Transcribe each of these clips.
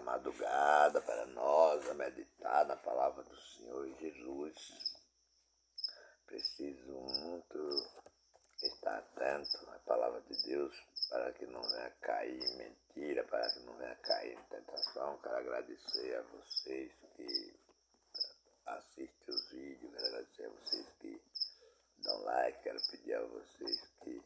madrugada para nós a meditar na palavra do Senhor Jesus. Preciso muito estar atento à palavra de Deus para que não venha cair em mentira, para que não venha cair em tentação. Quero agradecer a vocês que assistem os vídeos, quero agradecer a vocês que dão like, quero pedir a vocês que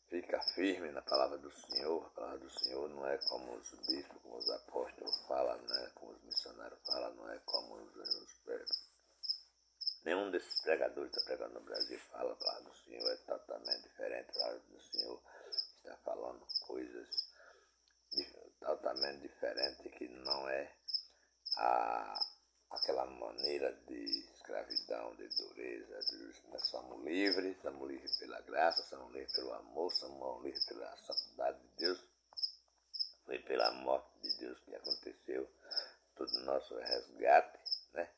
fica firme na palavra do Senhor. A palavra do Senhor não é como os bispos, como os apóstolos falam, não é como os missionários falam, não é como nenhum desses pregadores que está pregando no Brasil fala. A palavra do Senhor é totalmente diferente. A palavra do Senhor está falando coisas totalmente diferentes, que não é aquela maneira de escravidão, de dureza. Nós somos livres pela graça, somos livres pelo amor, somos livres pela santidade de Deus. Foi pela morte de Deus que aconteceu todo o nosso resgate, né?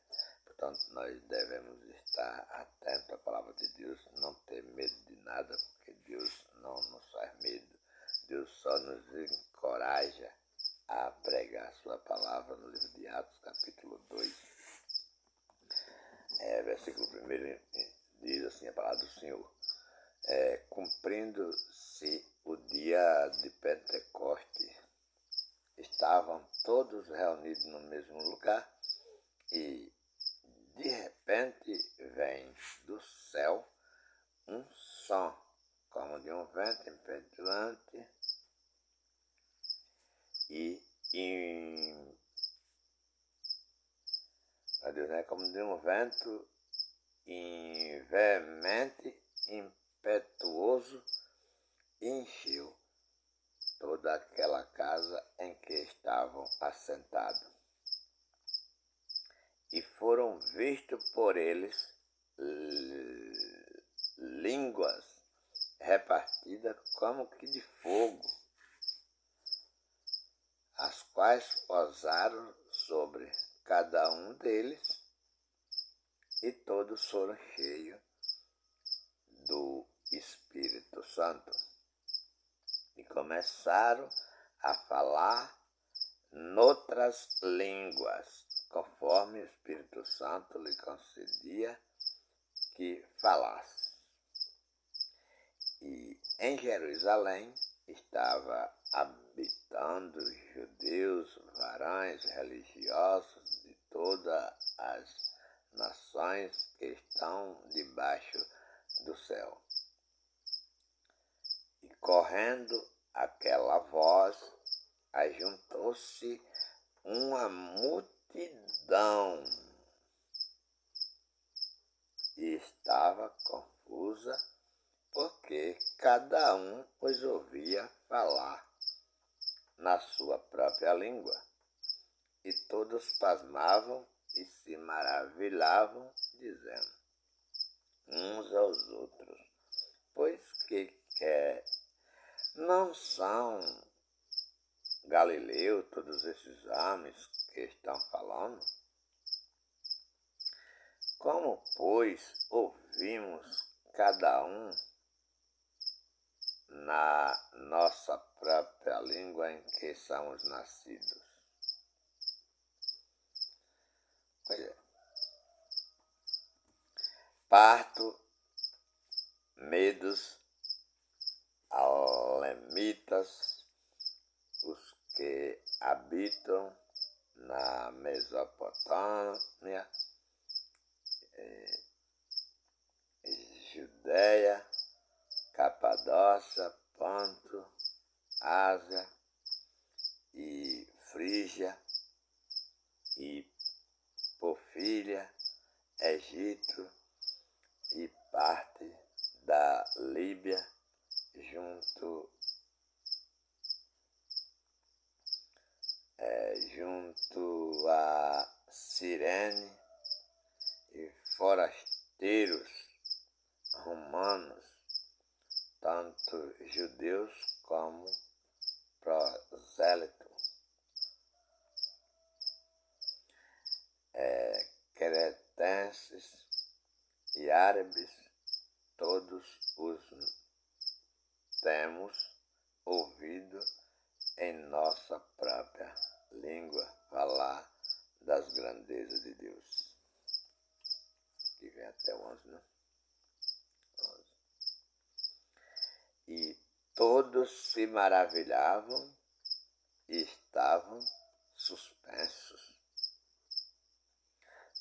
Portanto, nós devemos estar atentos à palavra de Deus, não ter medo de nada, porque Deus não nos faz medo. Deus só nos encoraja a pregar a sua palavra no livro de Atos, capítulo 2. Versículo 1 diz assim a palavra do Senhor: cumprindo-se o dia de Pentecoste, estavam todos reunidos no mesmo lugar e, de repente, vem do céu um som, como de um vento impetuante como de um vento veemente, impetuoso, e encheu toda aquela casa em que estavam assentados. E foram vistos por eles línguas repartidas como que de fogo, as quais pousaram sobre cada um deles, e todos foram cheios do Espírito Santo e começaram a falar noutras línguas, conforme o Espírito Santo lhe concedia que falasse. E em Jerusalém estava habitando judeus, varões religiosos de todas as nações que estão debaixo do céu. E correndo aquela voz, ajuntou-se uma multidão e estava confusa, porque cada um os ouvia falar na sua própria língua. E todos pasmavam e se maravilhavam, dizendo uns aos outros: pois que não são galileus todos esses homens que estão falando? Como, pois, ouvimos cada um na nossa própria língua em que somos nascidos? Pois é. Parto, medos, alemitas, os que habitam na Mesopotâmia, Judéia, Capadócia, Ponto, Ásia e Frígia e Pofília, Egito e parte da Líbia, junto a Cirene, e forasteiros romanos, tanto judeus como prosélitos, cretenses e árabes, todos os temos ouvido em nossa própria língua falar das grandezas de Deus. Que vem até 11, né? 11. E todos se maravilhavam e estavam suspensos,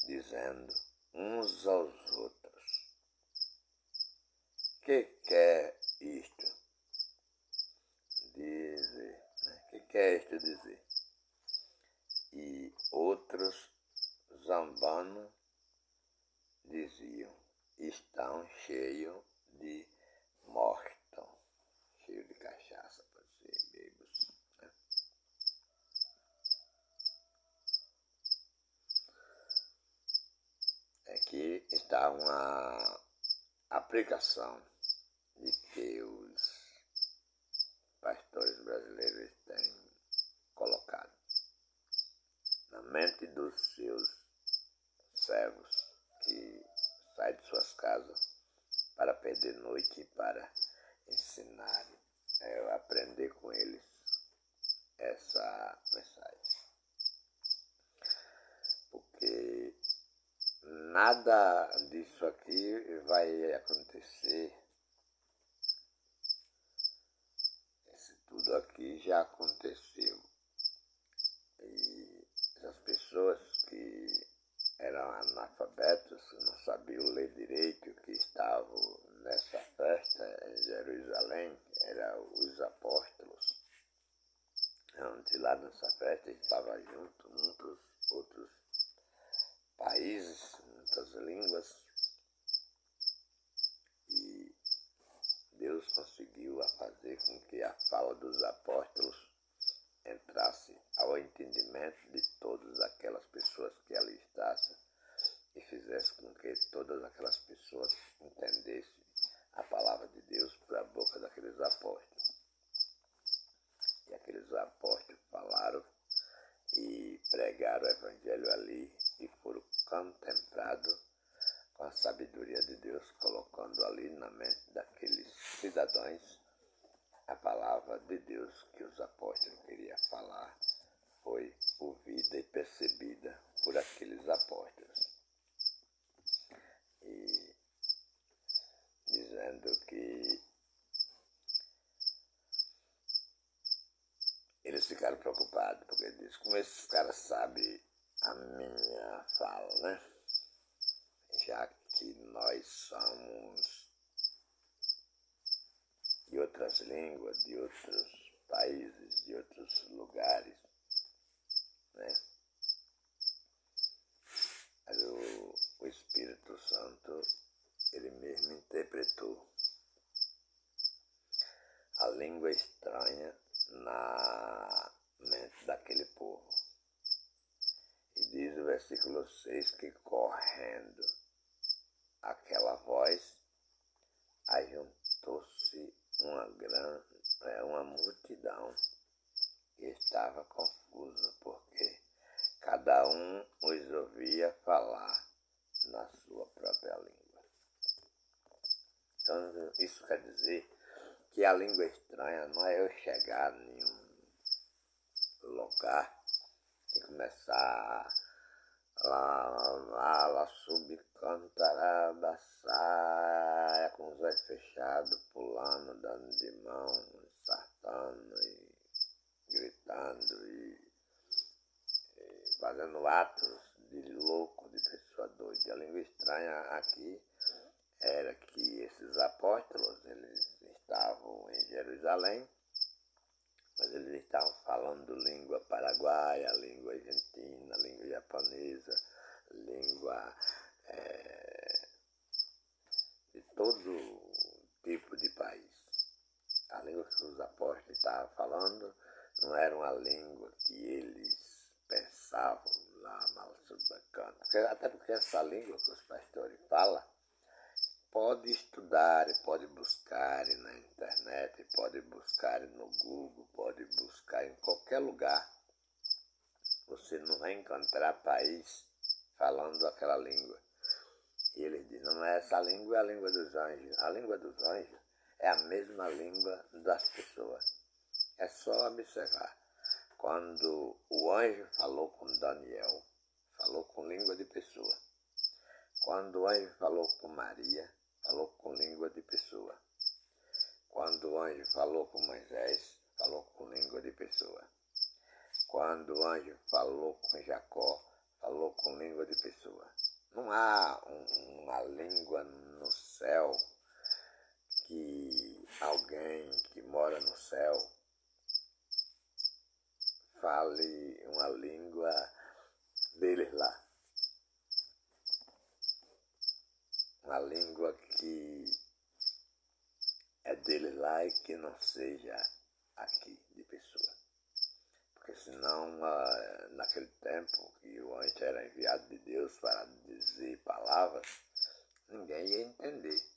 dizendo uns aos outros: que é isto dizer? Que é isto dizer? E outros, zombando, diziam: estão cheios de morto, cheio de cachaça, pode ser, bêbados. Né? Aqui está uma aplicação de que os pastores brasileiros têm colocado na mente dos seus servos que saem de suas casas para perder noite e para ensinar, aprender com eles essa mensagem. Porque nada disso aqui vai acontecer. Isso tudo aqui já aconteceu. E as pessoas que eram analfabetos, não sabiam ler direito, que estavam nessa festa em Jerusalém, eram os apóstolos. Onde lá nessa festa estavam juntos muitos outros países, muitas línguas, e Deus conseguiu fazer com que a fala dos apóstolos entrasse ao entendimento de todas aquelas pessoas que ali estavam e fizesse com que todas aquelas pessoas entendessem a palavra de Deus por a boca daqueles apóstolos. E aqueles apóstolos falaram e pregaram o evangelho ali e foram contemplados com a sabedoria de Deus, colocando ali na mente daqueles cidadãos a palavra de Deus que os apóstolos queriam falar, foi ouvida e percebida por aqueles apóstolos. E dizendo que eles ficaram preocupados, porque diz, como esses caras sabem a minha fala, né? Já que nós somos de outras línguas, de outros países, de outros lugares, né? Mas o Espírito Santo, ele mesmo interpretou a língua estranha na mente daquele povo. E diz o versículo 6 que correndo aquela voz, ajuntou-se uma multidão que estava confusa, porque cada um os ouvia falar na sua própria língua. Então, isso quer dizer que a língua estranha não é eu chegar em um lugar e começar lá subcantarabaçaia, com os olhos fechados, pulando, dando de mão, saltando e gritando e fazendo atos de louco, de pessoa doida. A língua estranha aqui era que esses apóstolos, eles estavam em Jerusalém, mas eles estavam falando língua paraguaia, língua argentina, língua japonesa, língua de todo tipo de país. A língua que os apóstolos estavam falando não era uma língua que eles pensavam lá mal subcantando. Até porque essa língua que os pastores falam, pode estudar, pode buscar na internet, pode buscar no Google, pode buscar em qualquer lugar. Você não vai encontrar país falando aquela língua. E ele diz, não é essa língua, é a língua dos anjos. A língua dos anjos é a mesma língua das pessoas. É só observar. Quando o anjo falou com Daniel, falou com língua de pessoa. Quando o anjo falou com Maria, falou com língua de pessoa. Quando o anjo falou com Moisés, falou com língua de pessoa. Quando o anjo falou com Jacó, falou com língua de pessoa. Não há uma língua no céu que alguém que mora no céu fale uma língua deles lá. Uma língua que é deles lá e que não seja aqui de pessoa. Porque senão, naquele tempo que o anjo era enviado de Deus para dizer palavras, ninguém ia entender.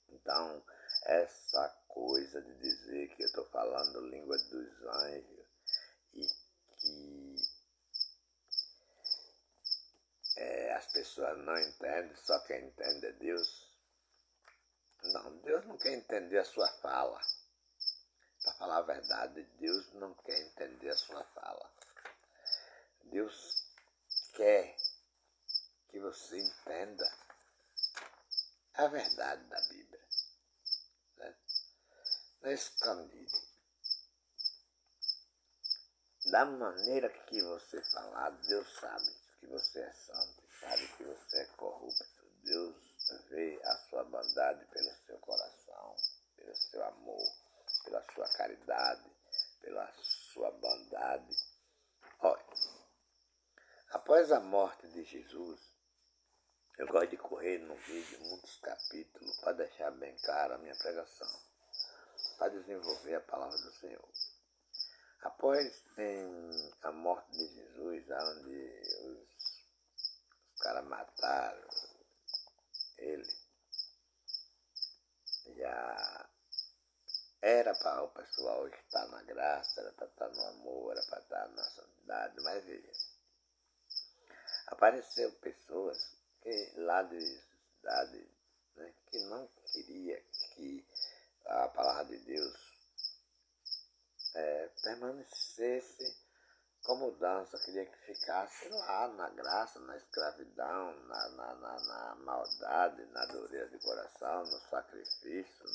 Então, essa coisa de dizer que eu estou falando língua dos anjos e que as pessoas não entendem, só quem entende é Deus. Não, Deus não quer entender a sua fala. Para falar a verdade, Deus não quer entender a sua fala. Deus quer que você entenda a verdade da Bíblia. Né? Não é escondido. Da maneira que você falar, Deus sabe que você é santo, sabe que você é corrupto. Deus vê a sua bondade pelo seu coração, pelo seu amor, pela sua caridade, pela sua bondade. Olha, após a morte de Jesus, eu gosto de correr no vídeo muitos capítulos para deixar bem clara a minha pregação, para desenvolver a palavra do Senhor. Após a morte de Jesus, onde os caras mataram ele, já era para o pessoal estar na graça, era para estar no amor, era para estar na santidade, mas veja, apareceu pessoas que lá de cidade, né, que não queria que a palavra de Deus permanecesse como dança, queria que ficasse lá na graça, na escravidão, na maldade, na dureza de coração, no sacrifício,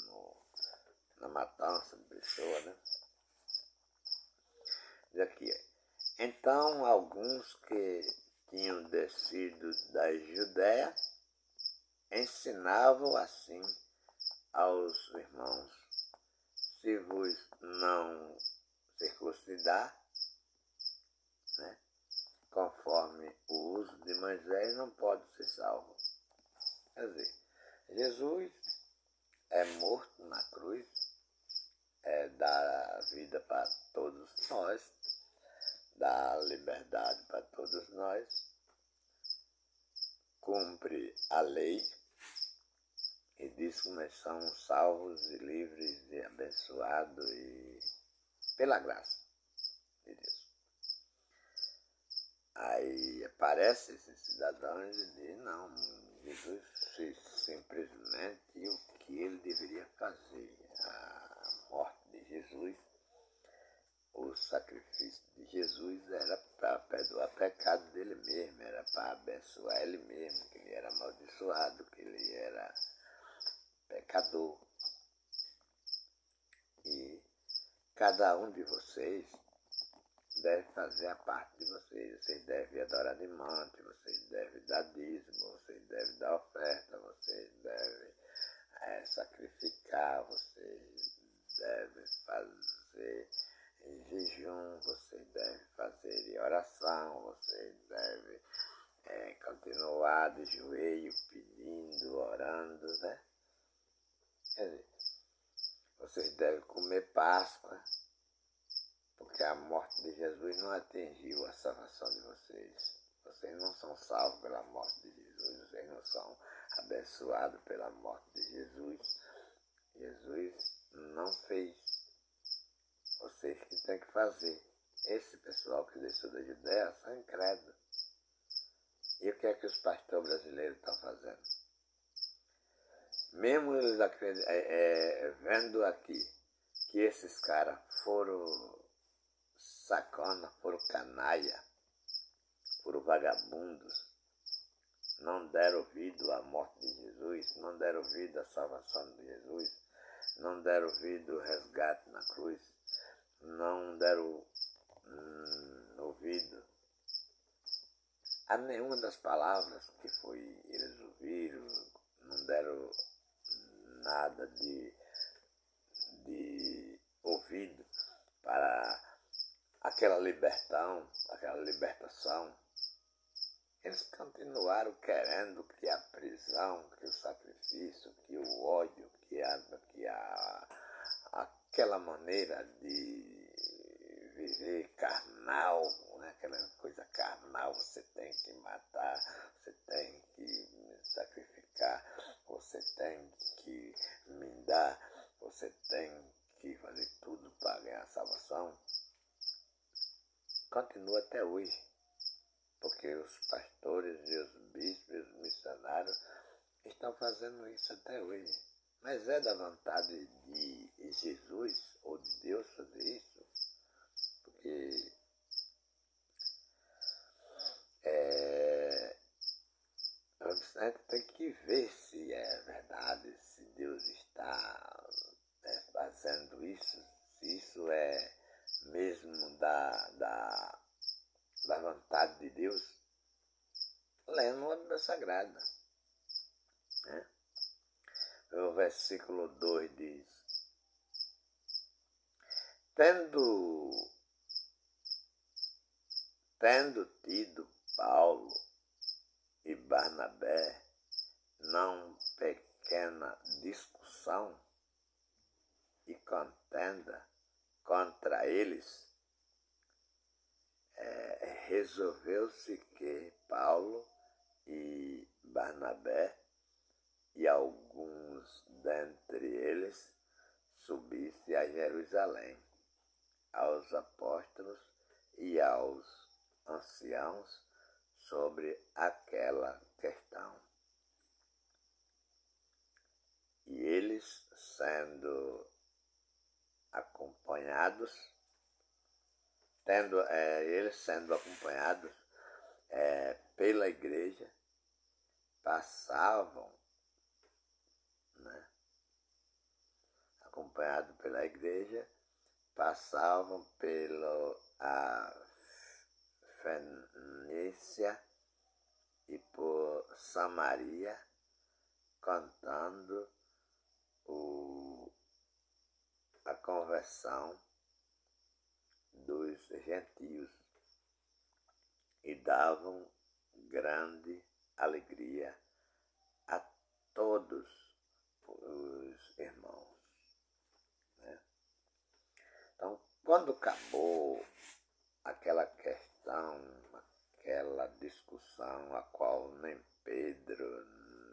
na matança de pessoas, né? Diz aqui, então alguns que tinham descido da Judéia ensinavam assim aos irmãos: se vos não circuncidar, né, conforme o uso de Moisés, não pode ser salvo. Quer dizer, Jesus é morto na cruz, dá vida para todos nós, dá liberdade para todos nós, cumpre a lei e diz que nós somos salvos e livres e abençoados e pela graça de Deus. Aí aparece esses cidadãos e diz, não, Jesus fez simplesmente o que ele deveria fazer. A morte de Jesus, o sacrifício de Jesus era para perdoar o pecado dele mesmo, era para abençoar ele mesmo, que ele era amaldiçoado, que ele era pecador. E cada um de vocês deve fazer a parte de vocês. Vocês devem adorar de manto, vocês devem dar dízimo, vocês devem dar oferta, vocês devem sacrificar, vocês devem fazer jejum, vocês devem fazer oração, vocês devem continuar de joelho, pedindo, orando, né? Quer dizer, vocês devem comer Páscoa, porque a morte de Jesus não atingiu a salvação de vocês. Vocês não são salvos pela morte de Jesus, vocês não são abençoados pela morte de Jesus. Jesus não fez. Vocês que têm que fazer. Esse pessoal que desceu da Judéia são incrédulos. E o que é que os pastores brasileiros estão fazendo? Mesmo eles vendo aqui que esses caras foram sacana, foram canalha, foram vagabundos, não deram ouvido à morte de Jesus, não deram ouvido à salvação de Jesus, não deram ouvido ao resgate na cruz, não deram ouvido a nenhuma das palavras que eles ouviram, não deram nada de ouvido para aquela libertação. Eles continuaram querendo que a prisão, que o sacrifício, que o ódio, que aquela maneira de viver carnal, né? Aquela coisa carnal, você tem que matar, você tem que sacrificar, você tem que me dar, você tem que fazer tudo para ganhar a salvação. Continua até hoje, porque os pastores e os bispos e os missionários estão fazendo isso até hoje. Mas é da vontade de Jesus ou de Deus fazer isso? Porque a gente tem que ver se é verdade, se Deus está fazendo isso, se isso é mesmo da vontade de Deus, lendo a Bíblia Sagrada. Né? O versículo 2 diz: Tendo tido Paulo e Barnabé não pequena discussão e contenda contra eles, resolveu-se que Paulo e Barnabé e alguns dentre eles subissem a Jerusalém, aos apóstolos e aos anciãos sobre aquela questão. E eles sendo acompanhados pela igreja, passavam, né, acompanhados pela igreja, passavam pela Fenícia e por Samaria, contando a conversão dos gentios, e davam grande alegria a todos os irmãos. Né? Então, quando acabou aquela questão, aquela discussão, a qual nem Pedro,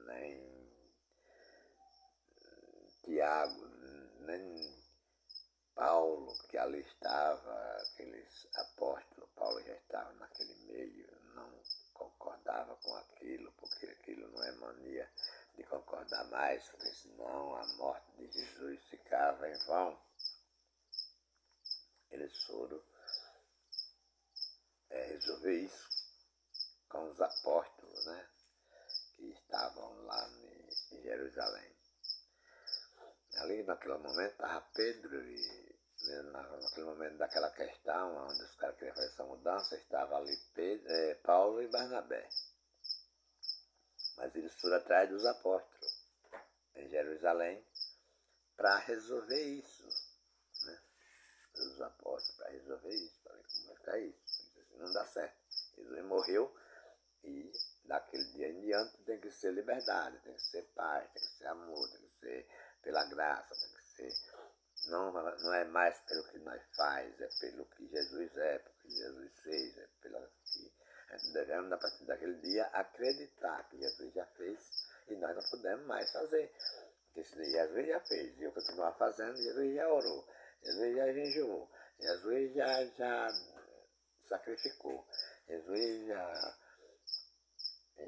nem Tiago, nem Paulo, que ali estava, aqueles apóstolos, Paulo já estava naquele meio, não concordava com aquilo, porque aquilo não é mania de concordar mais, porque senão a morte de Jesus ficava em vão. Eles foram resolver isso com os apóstolos, né, que estavam lá em Jerusalém. Ali naquele momento estava Pedro e naquele momento daquela questão, onde os caras queriam fazer essa mudança, estava ali Paulo e Barnabé. Mas eles foram atrás dos apóstolos em Jerusalém para resolver isso. Né? Os apóstolos para resolver isso, para ver como vai ficar isso. Assim, não dá certo. Jesus morreu e daquele dia em diante tem que ser liberdade, tem que ser paz, tem que ser amor, tem que ser pela graça, tem que ser... Não é mais pelo que nós faz, é pelo que Jesus é, pelo que Jesus fez, é pelo que devemos, a partir daquele dia, acreditar que Jesus já fez e nós não podemos mais fazer. Porque se Jesus já fez e eu continuar fazendo, Jesus já orou, Jesus já jejuou, Jesus já sacrificou, Jesus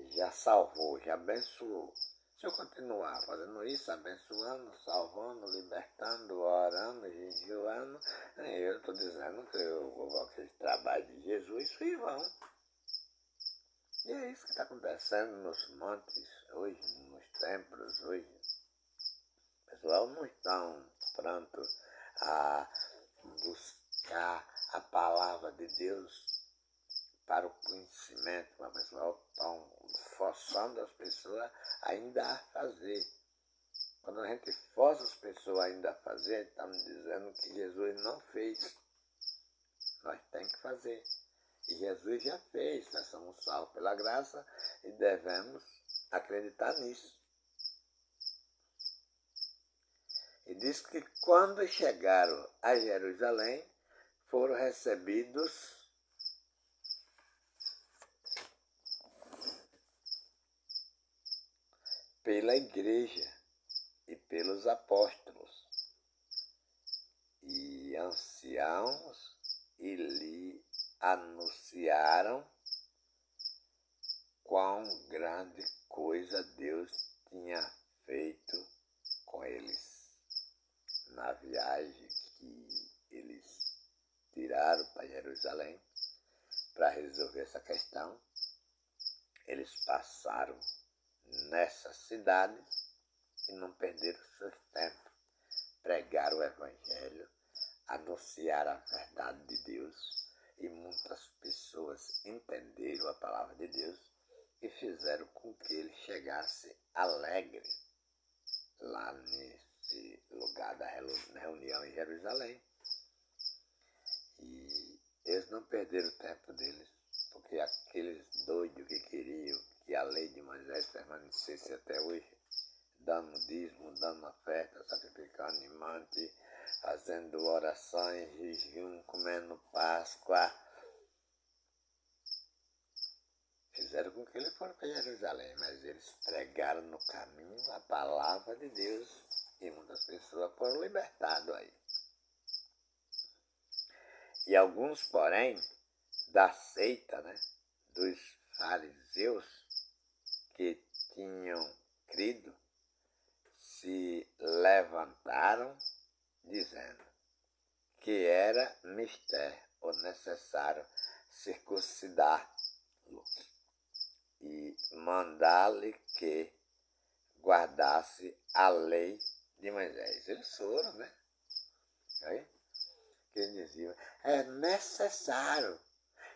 já salvou, já abençoou. Se eu continuar fazendo isso, abençoando, salvando, libertando, orando, jejuando, eu estou dizendo que eu vou aquele trabalho de Jesus e vão. E é isso que está acontecendo nos montes hoje, nos templos hoje. O pessoal não estão prontos a buscar a palavra de Deus para o conhecimento, mas o pessoal estão forçando as pessoas ainda a fazer. Quando a gente força as pessoas ainda a fazer, estamos dizendo que Jesus não fez. Nós temos que fazer. E Jesus já fez, nós somos salvos pela graça e devemos acreditar nisso. E diz que quando chegaram a Jerusalém, foram recebidos pela igreja e pelos apóstolos e anciãos, e lhe anunciaram quão grande coisa Deus tinha feito com eles. Na viagem que eles tiraram para Jerusalém para resolver essa questão, eles passaram nessa cidade e não perderam seu tempo. Pregaram o Evangelho, anunciaram a verdade de Deus, e muitas pessoas entenderam a palavra de Deus e fizeram com que ele chegasse alegre lá nesse lugar da reunião em Jerusalém. E eles não perderam o tempo deles, porque aqueles doidos que queriam que a lei de Moisés permanecesse até hoje, dando dízimo, dando oferta, sacrificando animante, fazendo orações, jejum, comendo Páscoa, fizeram com que ele fosse para Jerusalém, mas eles pregaram no caminho a palavra de Deus e muitas pessoas foram libertadas aí. E alguns, porém, da seita, dos fariseus que tinham crido, se levantaram dizendo que era mister ou necessário circuncidá-lo e mandar-lhe que guardasse a lei de Moisés. Eles foram, Aí, que eles diziam, é necessário.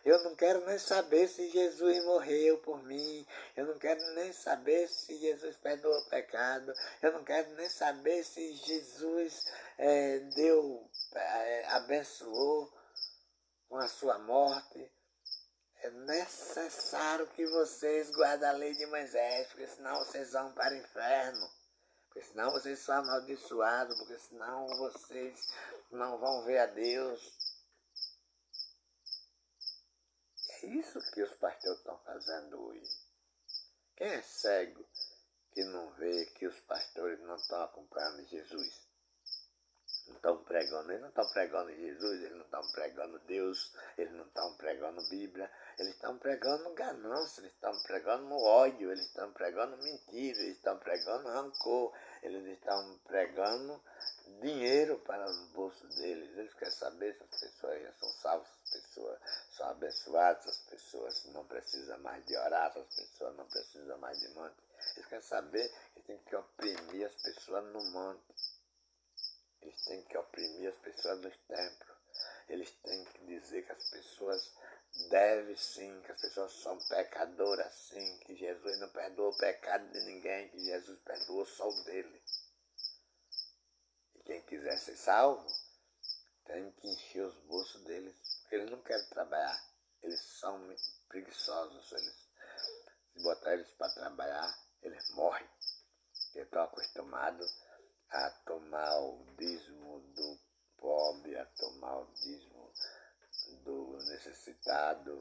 Eu não quero nem saber se Jesus morreu por mim. Eu não quero nem saber se Jesus perdoou o pecado. Eu não quero nem saber se Jesus abençoou com a sua morte. É necessário que vocês guardem a lei de Moisés, porque senão vocês vão para o inferno. Porque senão vocês são amaldiçoados, porque senão vocês não vão ver a Deus. É isso que os pastores estão fazendo hoje. Quem é cego que não vê que os pastores não estão acompanhando Jesus? Não estão pregando, eles não estão pregando Jesus, eles não estão pregando Deus, eles não estão pregando Bíblia, eles estão pregando ganância, eles estão pregando ódio, eles estão pregando mentira, eles estão pregando rancor, eles estão pregando dinheiro para os bolsos deles. Eles querem saber se as pessoas já são salvas, se as pessoas são abençoadas, se as pessoas não precisam mais de orar, se as pessoas não precisam mais de monte. Eles querem saber que tem que oprimir as pessoas no monte. Eles têm que oprimir as pessoas nos templos. Eles têm que dizer que as pessoas devem sim, que as pessoas são pecadoras sim, que Jesus não perdoou o pecado de ninguém, que Jesus perdoou só o dele. E quem quiser ser salvo, tem que encher os bolsos deles, porque eles não querem trabalhar. Eles são preguiçosos. Se botar eles para trabalhar, eles morrem. Porque estão acostumados a tomar o dízimo do pobre, a tomar o dízimo do necessitado,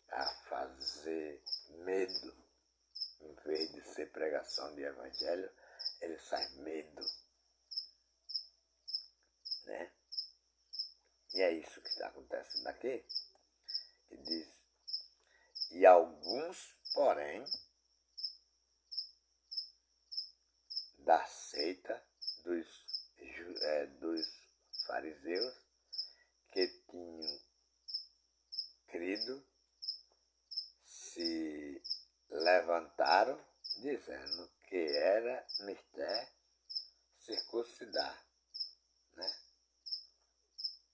a fazer medo. Em vez de ser pregação de evangelho, ele faz medo. E é isso que está acontecendo aqui, que diz, e alguns, porém, da seita dos fariseus que tinham crido se levantaram dizendo que era mister circuncidar, né?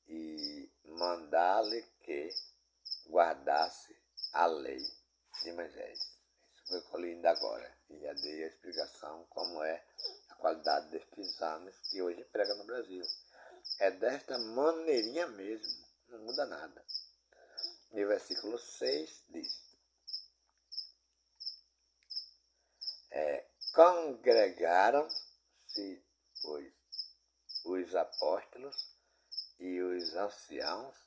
E mandar-lhe que guardasse a lei de Moisés. Isso foi o que eu li ainda agora. E já dei a explicação como é a qualidade destes exames que hoje prega no Brasil. É desta maneirinha mesmo, não muda nada. E o versículo 6 diz: congregaram-se, pois, os apóstolos e os anciãos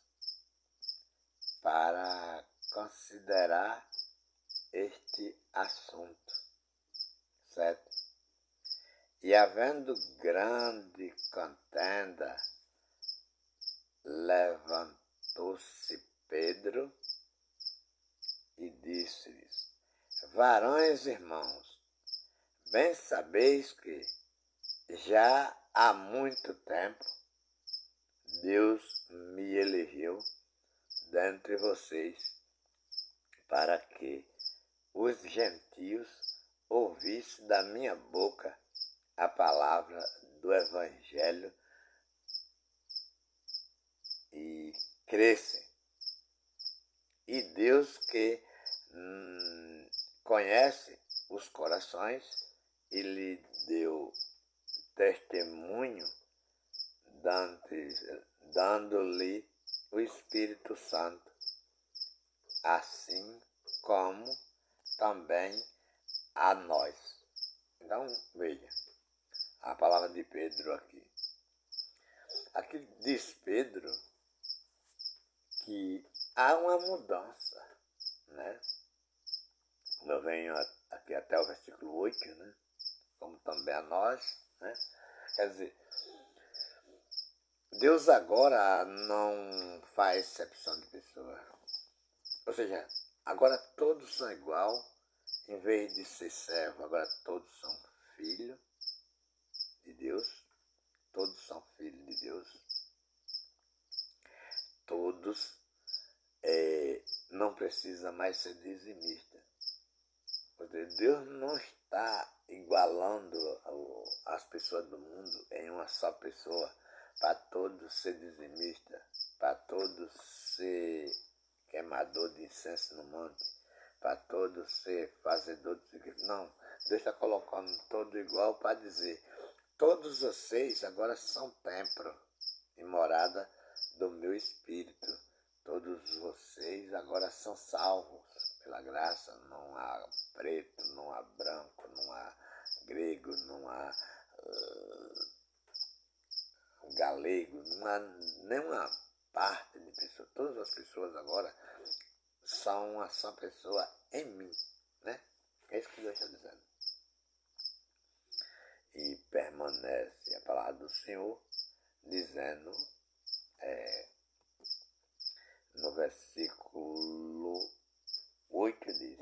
para considerar este assunto, certo? E havendo grande contenda, levantou-se Pedro e disse-lhes: varões irmãos, bem sabeis que já há muito tempo Deus me elegeu dentre vocês para que os gentios ouvissem da minha boca a palavra do Evangelho e crescem. E Deus que conhece os corações e lhe deu testemunho dando-lhe o Espírito Santo, assim como também a nós. Então, veja, a palavra de Pedro aqui. Aqui diz Pedro que há uma mudança, né? Como eu venho aqui até o versículo 8, né? Como também a nós, né? Quer dizer, Deus agora não faz exceção de pessoa. Ou seja, agora todos são igual, em vez de ser servo, agora todos são filhos de Deus, todos são filhos de Deus, todos não precisam mais ser dizimistas. Deus não está igualando as pessoas do mundo em uma só pessoa, para todos ser dizimista, para todos ser queimador de incenso no monte, para todos ser fazedor de igreja. Não, Deus está colocando todo igual para dizer, todos vocês agora são templo e morada do meu Espírito. Todos vocês agora são salvos pela graça. Não há preto, não há branco, não há grego, não há galego, não há nenhuma parte de pessoa. Todas as pessoas agora são uma só pessoa em mim, né? É isso que Deus está dizendo. E permanece a palavra do Senhor dizendo no versículo 8 diz,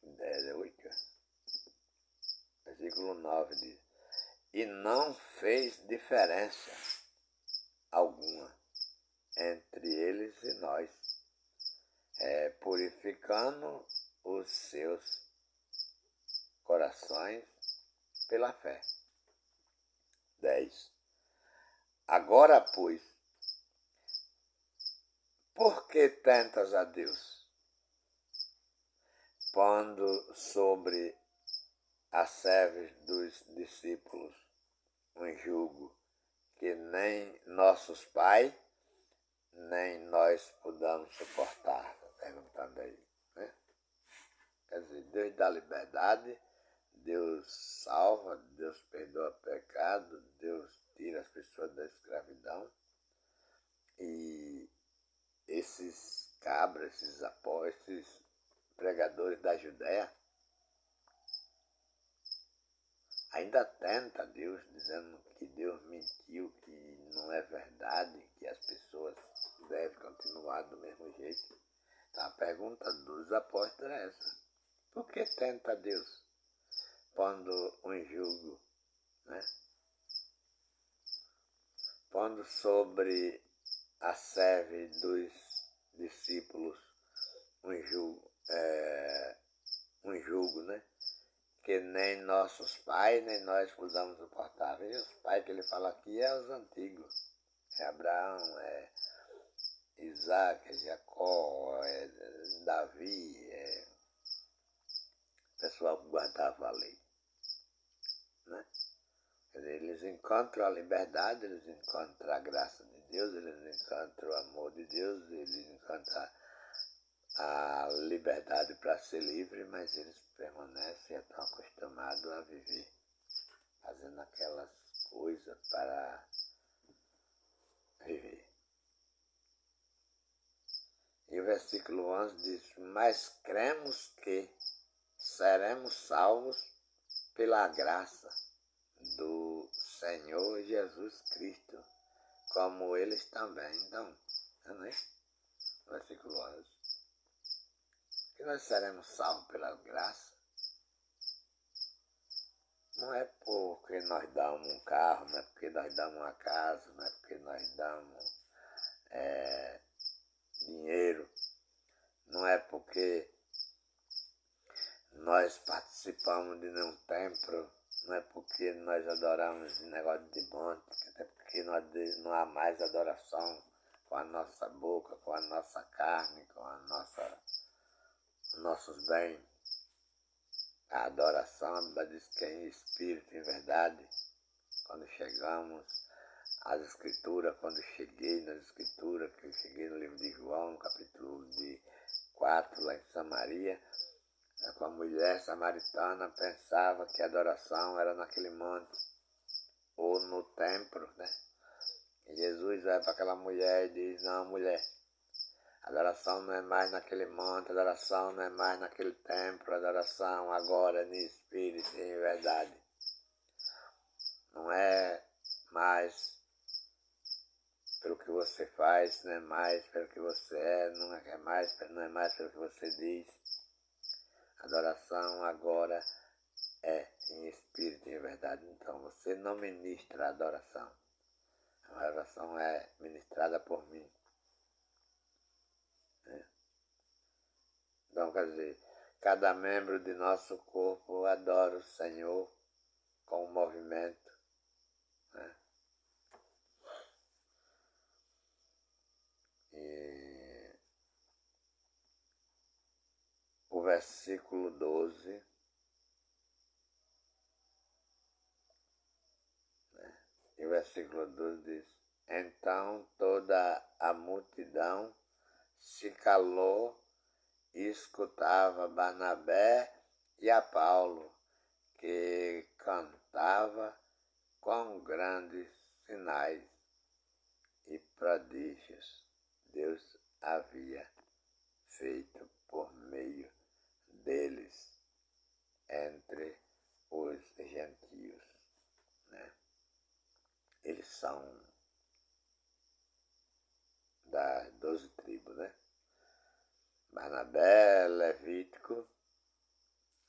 8, versículo 9 diz, e não fez diferença alguma entre eles e nós, purificando os seus corações pela fé. 10. Agora, pois, por que tentas a Deus, pondo sobre as servas dos discípulos um jugo que nem nossos pais, nem nós podamos suportar? Perguntando aí, né? Quer dizer, Deus dá liberdade, Deus salva, Deus perdoa pecado, Deus tira as pessoas da escravidão. E esses cabras, esses apóstolos, esses pregadores da Judéia, ainda tenta Deus, dizendo que Deus mentiu, que não é verdade, que as pessoas devem continuar do mesmo jeito. Então a pergunta dos apóstolos é essa: por que tenta Deus, pondo um jugo né? Pondo sobre a serve dos discípulos um jugo, né? Que nem nossos pais, nem nós podemos suportar. Veja, os pais que ele fala aqui é os antigos. É Abraão, é Isaac, é Jacó, é Davi, o pessoal que guardava a lei, né? Eles encontram a liberdade, eles encontram a graça de Deus, eles encontram o amor de Deus, eles encontram a liberdade para ser livre, mas eles permanecem tão acostumados a viver, fazendo aquelas coisas para viver. E o versículo 11 diz: mas cremos que seremos salvos pela graça do Senhor Jesus Cristo, como eles também. Então, não é? Versículo 11. Que nós seremos salvos pela graça. Não é porque nós damos um carro, não é porque nós damos uma casa, não é porque nós damos dinheiro, não é porque nós participamos de nenhum templo, não é porque nós adoramos esse negócio de monte, até porque não há mais adoração com a nossa boca, com a nossa carne, com nossos bens. A adoração, a Bíblia diz que é em espírito, em verdade. Quando chegamos às Escrituras, quando cheguei nas Escrituras, que eu cheguei no livro de João, no capítulo 4, lá em Samaria, com a mulher samaritana pensava que a adoração era naquele monte, ou no templo, né? E Jesus vai para aquela mulher e diz: não, mulher, a adoração não é mais naquele monte, a adoração não é mais naquele templo, a adoração agora é no espírito e em verdade. Não é mais pelo que você faz, não é mais pelo que você é, não é mais pelo que você diz. A adoração agora é em espírito e em verdade. Então você não ministra a adoração. A adoração é ministrada por mim. Então, quer dizer, cada membro de nosso corpo adora o Senhor com um movimento, né? E o versículo 12, né? E o versículo 12 diz: então toda a multidão se calou e escutava Barnabé e a Paulo, que cantava com grandes sinais e prodígios Deus havia feito por meio deles entre os gentios, né? Eles são das 12 tribos, né? Barnabé, Levítico,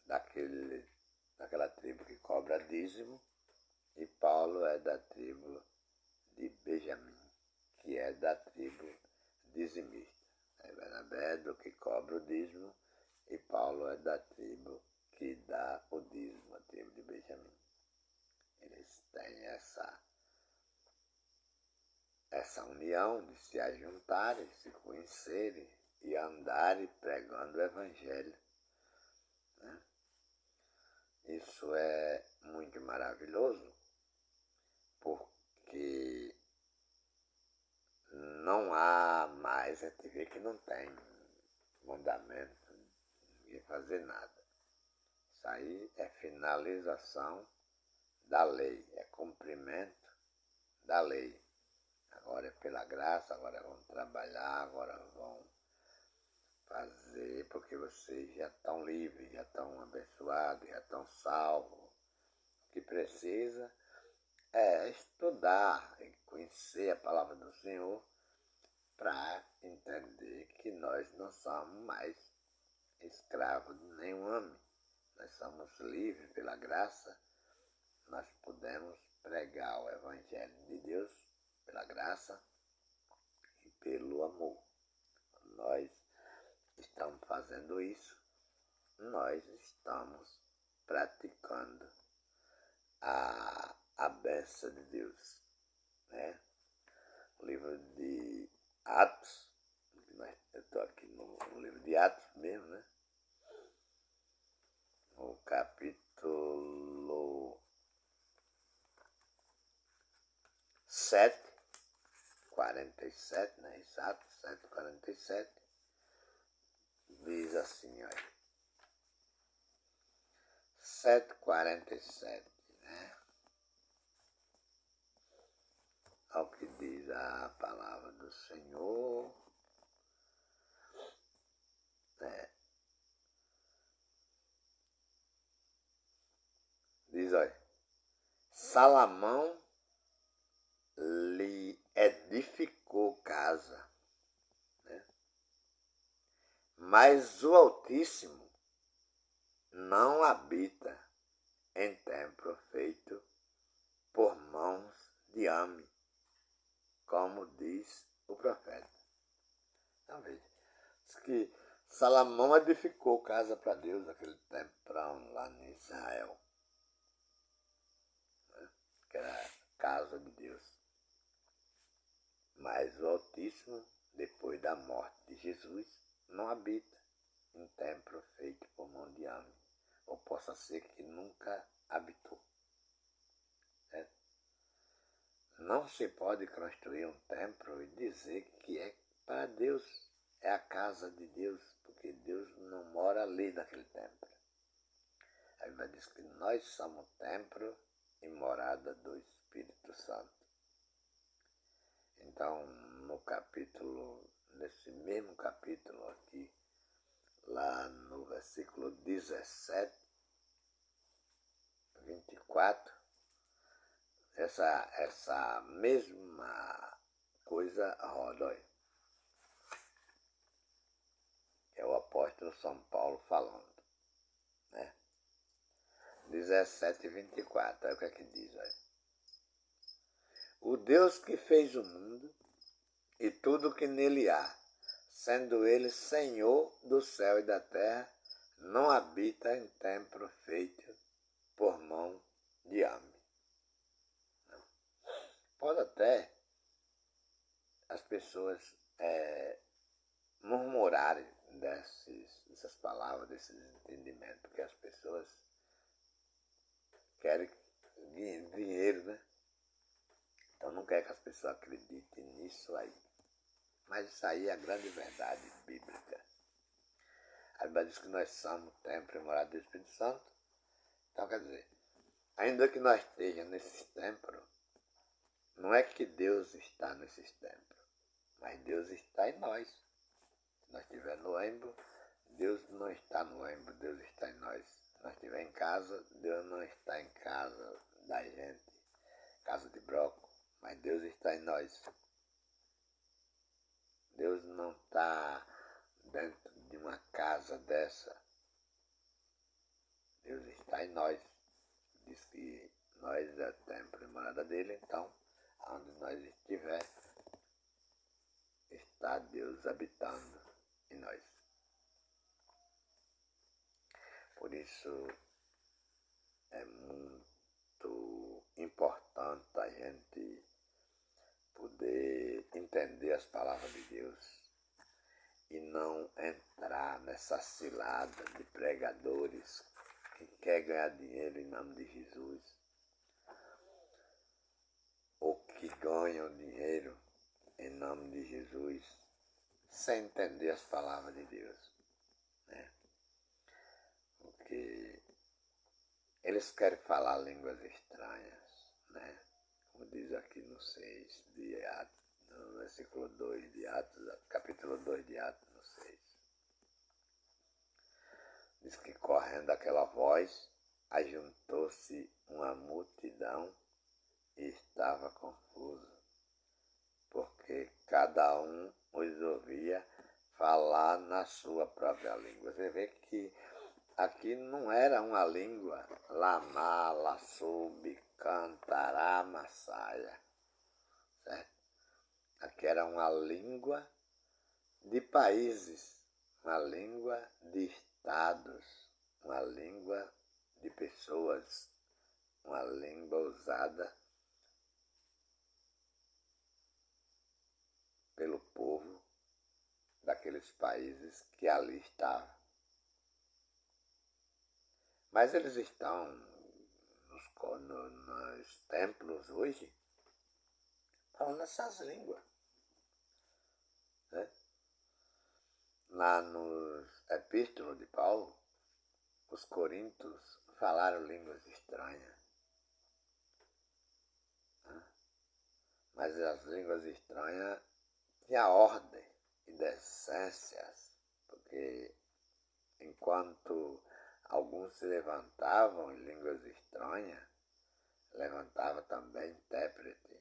daquela tribo que cobra dízimo, e Paulo é da tribo de Benjamim, que é da tribo dizimista. Barnabé é do que cobra o dízimo, e Paulo é da tribo que dá o dízimo, a tribo de Benjamim. Eles têm essa união de se ajuntarem, se conhecerem e andarem pregando o Evangelho, né? Isso é muito maravilhoso, porque não há mais, a gente vê que não tem mandamento, ninguém fazer nada. Isso aí é finalização da lei, é cumprimento da lei. Agora é pela graça, agora vão trabalhar, agora vão fazer, porque vocês já estão livres, já estão abençoados, já estão salvos. O que precisa é estudar e conhecer a palavra do Senhor para entender que nós não somos mais escravos de nenhum homem. Nós somos livres pela graça nós podemos pregar o Evangelho de Deus pela graça e pelo amor. Nós estamos fazendo isso, nós estamos praticando a bênção de Deus, né? O livro de Atos, eu estou aqui no livro de Atos mesmo, né? No capítulo 7, 47, né? Exato, 7, 47, diz assim, olha. 7:47, né? Ao que diz a palavra do Senhor, né? Diz, olha, Salomão lhe edificou casa, né? Mas o Altíssimo não habita em templo feito por mãos de homem, como diz o profeta. Então veja, diz que Salomão edificou casa para Deus, aquele temprão lá em Israel, né? Que era a casa de Deus. Mas o Altíssimo, depois da morte de Jesus, não habita em templo feito por mão de homem, ou possa ser que nunca habitou. Né? Não se pode construir um templo e dizer que é para Deus, é a casa de Deus, porque Deus não mora ali naquele templo. A Bíblia diz que nós somos templo e morada do Espírito Santo. Então, nesse mesmo capítulo aqui, lá no versículo 17, 24, essa mesma coisa roda, olha. É o apóstolo São Paulo falando, né? 17:24, olha o que é que diz, olha. O Deus que fez o mundo e tudo que nele há, sendo ele Senhor do céu e da terra, não habita em templo feito por mão de homem. Pode até as pessoas murmurarem dessas palavras, desses entendimentos, porque as pessoas querem dinheiro, né? Então não quer que as pessoas acreditem nisso aí. Mas isso aí é a grande verdade bíblica. A Bíblia diz que nós somos templo e morada do Espírito Santo. Então quer dizer, ainda que nós estejamos nesses templos, não é que Deus está nesses templos, mas Deus está em nós. Se nós estivermos no ônibus, Deus não está no ônibus, Deus está em nós. Se nós estivermos em casa, Deus não está em casa da gente, casa de broco, mas Deus está em nós. Deus não está dentro de uma casa dessa. Deus está em nós. Diz que nós é templo e morada dele, então, onde nós estiver, está Deus habitando em nós. Por isso é muito importante a gente poder entender as palavras de Deus e não entrar nessa cilada de pregadores que quer ganhar dinheiro em nome de Jesus, ou que ganham dinheiro em nome de Jesus sem entender as palavras de Deus, né? Porque eles querem falar línguas estranhas, né? Como diz aqui no 6 de Atos, no versículo 2 de Atos, capítulo 2 de Atos, no 6. Diz que correndo aquela voz, ajuntou-se uma multidão e estava confuso, porque cada um os ouvia falar na sua própria língua. Você vê que aqui não era uma língua lamá, laçube, cantará, massaia, certo? Aqui era uma língua de países, uma língua de estados, uma língua de pessoas, uma língua usada pelo povo daqueles países que ali estavam. Mas eles estão nos templos hoje falando essas línguas, né? Lá nos epístolos de Paulo, os coríntios falaram línguas estranhas. Né? Mas as línguas estranhas tinham ordem e decências, porque enquanto alguns se levantavam em línguas estranhas, levantava também intérprete.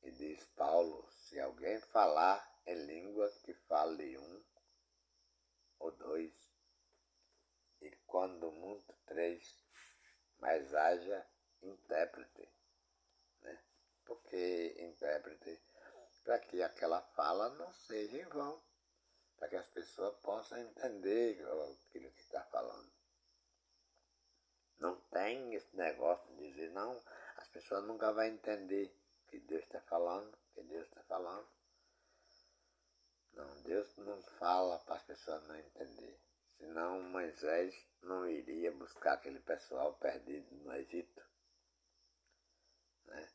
E diz Paulo, se alguém falar em língua, que fale um ou dois, e quando muito três, mas haja intérprete, né? Porque intérprete, para que aquela fala não seja em vão, para que as pessoas possam entender aquilo que está falando. Não tem esse negócio de dizer, não, as pessoas nunca vão entender o que Deus está falando, Não, Deus não fala para as pessoas não entenderem. Senão Moisés não iria buscar aquele pessoal perdido no Egito, né?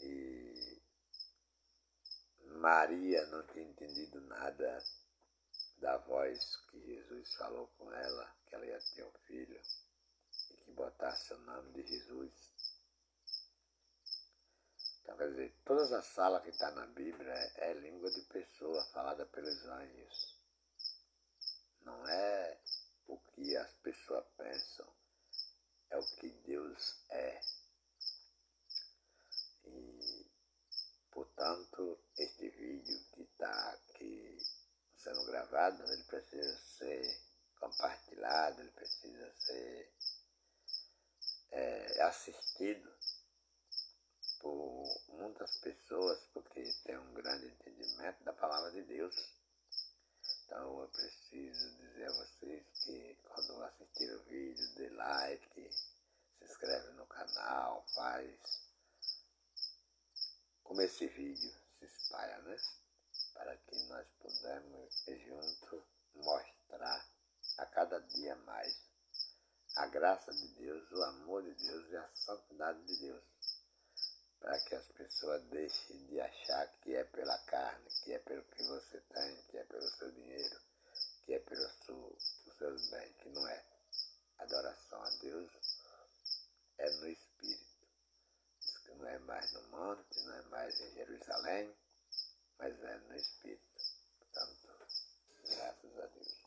E Maria não tinha entendido nada da voz que Jesus falou com ela, que ela ia ter um filho e que botasse o nome de Jesus. Então, quer dizer, todas as salas que estão na Bíblia é língua de pessoa falada pelos anjos. Não é o que as pessoas pensam, é o que Deus é. E, portanto, este vídeo que está aqui sendo gravado, ele precisa ser compartilhado, ele precisa ser assistido por muitas pessoas, porque tem um grande entendimento da palavra de Deus. Então eu preciso dizer a vocês que quando assistir o vídeo, dê like, se inscreve no canal, faz como esse vídeo se espalha, né? Para que nós podemos juntos mostrar a cada dia mais a graça de Deus, o amor de Deus e a santidade de Deus. Para que as pessoas deixem de achar que é pela carne, que é pelo que você tem, que é pelo seu dinheiro, que é pelos seus bens, que não é. Adoração a Deus é no Espírito. Diz que não é mais no monte, não é mais em Jerusalém, mas é no Espírito. Portanto, graças a Deus.